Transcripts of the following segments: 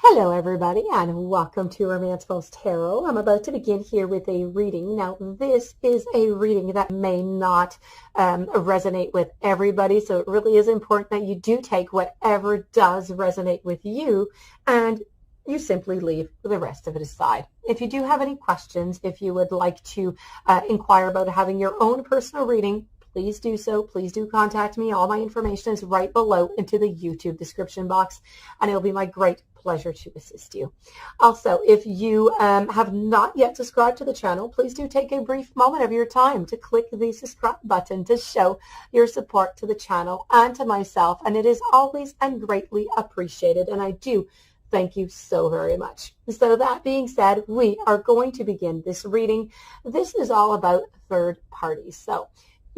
Hello everybody and welcome to Romancefull's Tarot. I'm about to begin here with a reading. Now this is a reading that may not resonate with everybody, so it really is important that you do take whatever does resonate with you and you simply leave the rest of it aside. If you do have any questions, if you would like to inquire about having your own personal reading, please do so. Please do contact me. All my information is right below into the YouTube description box, and it'll be my great pleasure to assist you. Also, if you have not yet subscribed to the channel, please do take a brief moment of your time to click the subscribe button to show your support to the channel and to myself, and it is always and greatly appreciated, and I do thank you so very much. So that being said, we are going to begin this reading. This is all about third parties. So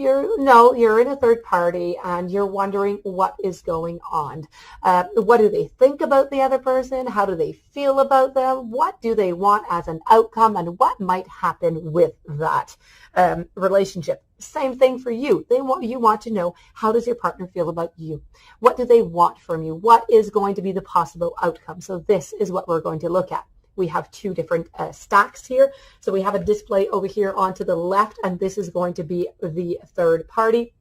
you're in a third party and you're wondering what is going on. What do they think about the other person? How do they feel about them? What do they want as an outcome? And what might happen with that relationship? Same thing for you. You want to know, how does your partner feel about you? What do they want from you? What is going to be the possible outcome? So this is what we're going to look at. We have two different stacks here. So we have a display over here onto the left, and this is going to be the third party.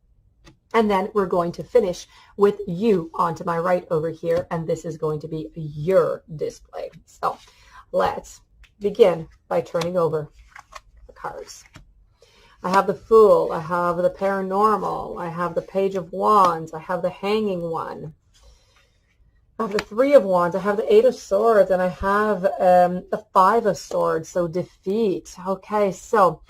And then we're going to finish with you onto my right over here, and this is going to be your display. So let's begin by turning over the cards. I have the Fool, I have the Paranormal, I have the Page of Wands, I have the Hanging One, I have the Three of Wands, I have the Eight of Swords, and I have the Five of Swords, so defeat. Okay, so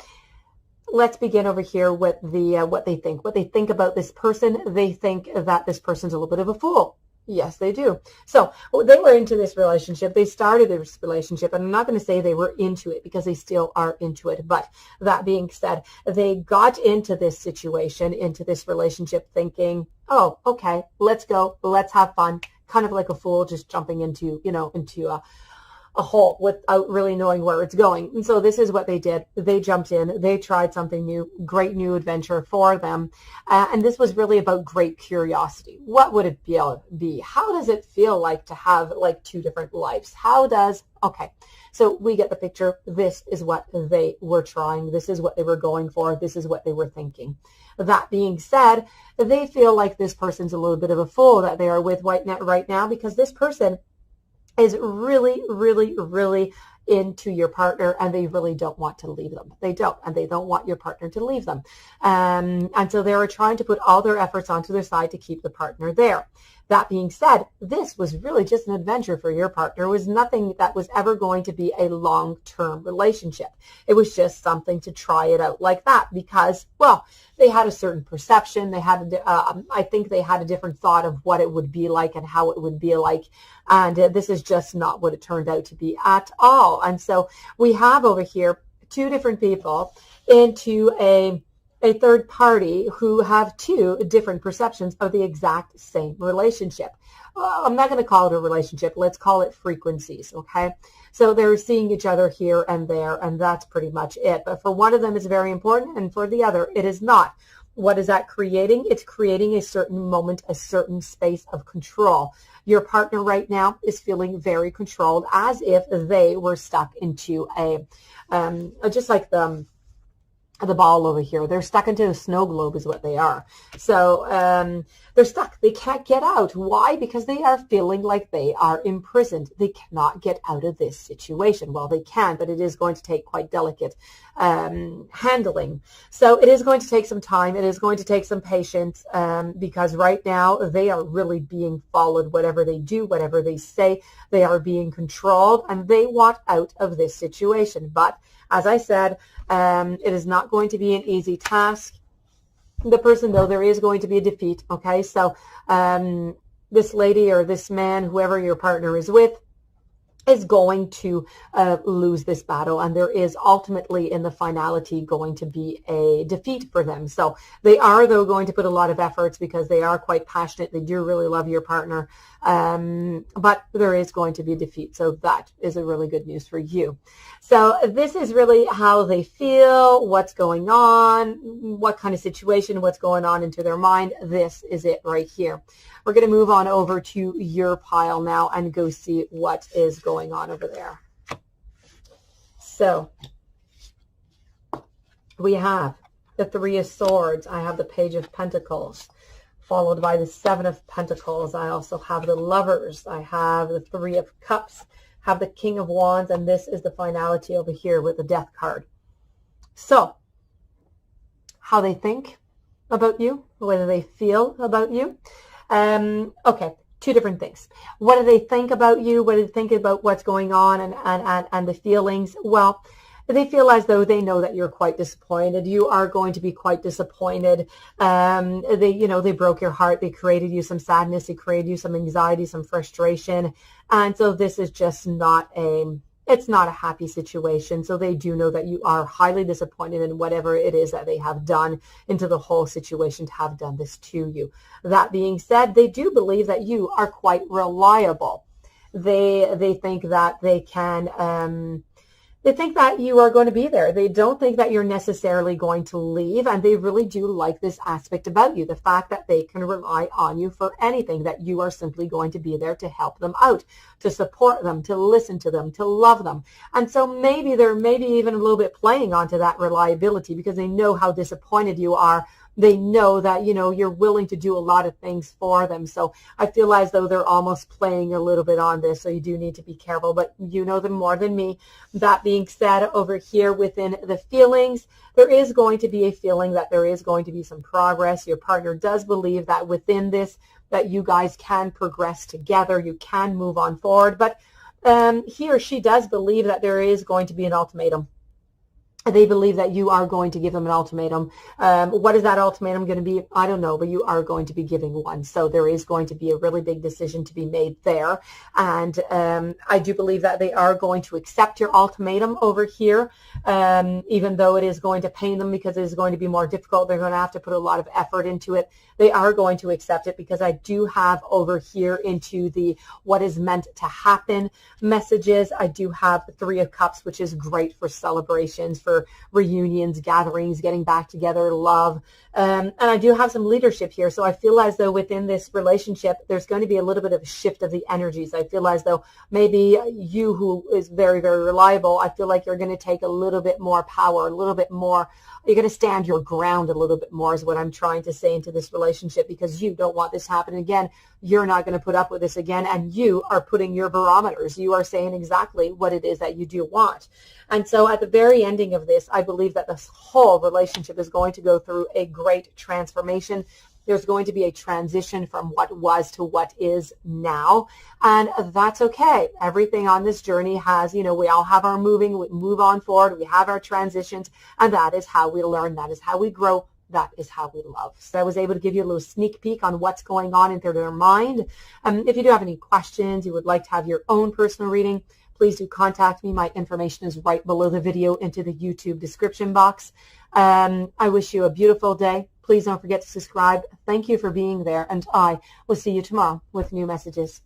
let's begin over here with the what they think. What they think about this person. They think that this person's a little bit of a fool. Yes, they do. So they were into this relationship. They started this relationship, and I'm not going to say they were into it because they still are into it. But that being said, they got into this situation, into this relationship thinking, oh, okay, let's go. Let's have fun. Kind of like a fool just jumping into a hole without really knowing where it's going. And so this is what they did. They jumped in. They tried something new, great new adventure for them. And this was really about great curiosity. What would it be? How does it feel like to have like two different lives? Okay. So we get the picture. This is what they were trying. This is what they were going for. This is what they were thinking. That being said, they feel like this person's a little bit of a fool that they are with right now, because this person is really, really, really into your partner, and they really don't want to leave them. They don't, and they don't want your partner to leave them. And so they were trying to put all their efforts onto their side to keep the partner there. That being said, this was really just an adventure for your partner. It was nothing that was ever going to be a long-term relationship. It was just something to try it out like that because, well, they had a certain perception. They had, I think they had a different thought of what it would be like and how it would be like. And this is just not what it turned out to be at all. And so we have over here two different people into a third party who have two different perceptions of the exact same relationship. I'm not going to call it a relationship. Let's call it frequencies, okay? So they're seeing each other here and there, and that's pretty much it. But for one of them, it's very important, and for the other, it is not. What is that creating? It's creating a certain moment, a certain space of control. Your partner right now is feeling very controlled, as if they were stuck into just like the ball over here. They're stuck into a snow globe is what they are. So they're stuck. They can't get out. Why? Because they are feeling like they are imprisoned. They cannot get out of this situation. Well, they can, but it is going to take quite delicate handling. So it is going to take some time. It is going to take some patience because right now they are really being followed. Whatever they do, whatever they say, they are being controlled, and they want out of this situation. But as I said, it is not going to be an easy task. The person, though, there is going to be a defeat, okay? So this lady or this man, whoever your partner is with, is going to lose this battle, and there is ultimately in the finality going to be a defeat for them. So they are, though, going to put a lot of efforts because they are quite passionate. They do really love your partner, but there is going to be a defeat. So that is a really good news for you. So this is really how they feel, what's going on, what kind of situation, what's going on into their mind. This is it right here. We're going to move on over to your pile now and go see what is going on over there. So we have the Three of Swords. I have the Page of Pentacles, followed by the Seven of Pentacles. I also have the Lovers. I have the Three of Cups, have the King of Wands, and this is the finality over here with the Death card. So how they think about you, whether they feel about you. Okay, two different things. What do they think about you? What do they think about what's going on and the feelings? Well, they feel as though they know that you're quite disappointed. You are going to be quite disappointed. They broke your heart. They created you some sadness. They created you some anxiety, some frustration. And so this is just it's not a happy situation. So they do know that you are highly disappointed in whatever it is that they have done into the whole situation to have done this to you. That being said, they do believe that you are quite reliable. They think that they can, they think that you are going to be there. They don't think that you're necessarily going to leave, and they really do like this aspect about you, the fact that they can rely on you for anything, that you are simply going to be there to help them out, to support them, to listen to them, to love them. And so maybe they're even a little bit playing onto that reliability because they know how disappointed you are. They know that, you're willing to do a lot of things for them. So I feel as though they're almost playing a little bit on this. So you do need to be careful, but you know them more than me. That being said, over here within the feelings, there is going to be a feeling that there is going to be some progress. Your partner does believe that within this, that you guys can progress together. You can move on forward. But he or she does believe that there is going to be an ultimatum. They believe that you are going to give them an ultimatum. What is that ultimatum going to be? I don't know, but you are going to be giving one. So there is going to be a really big decision to be made there. And I do believe that they are going to accept your ultimatum over here, even though it is going to pain them because it is going to be more difficult. They're going to have to put a lot of effort into it. They are going to accept it because I do have over here into the what is meant to happen messages. I do have the Three of Cups, which is great for celebrations, for reunions, gatherings, getting back together, love. And I do have some leadership here. So I feel as though within this relationship, there's going to be a little bit of a shift of the energies. I feel as though maybe you, who is very, very reliable, I feel like you're going to take a little bit more power, a little bit more. You're going to stand your ground a little bit more is what I'm trying to say into this relationship, because you don't want this happening again. You're not going to put up with this again. And you are putting your barometers. You are saying exactly what it is that you do want. And so at the very ending of this, I believe that this whole relationship is going to go through a great transformation. There's going to be a transition from what was to what is now. And that's okay. Everything on this journey has, we all have our moving, we move on forward, we have our transitions, and that is how we learn, that is how we grow, that is how we love. So I was able to give you a little sneak peek on what's going on into their mind. If you do have any questions, you would like to have your own personal reading, please do contact me. My information is right below the video into the YouTube description box. I wish you a beautiful day. Please don't forget to subscribe. Thank you for being there, and I will see you tomorrow with new messages.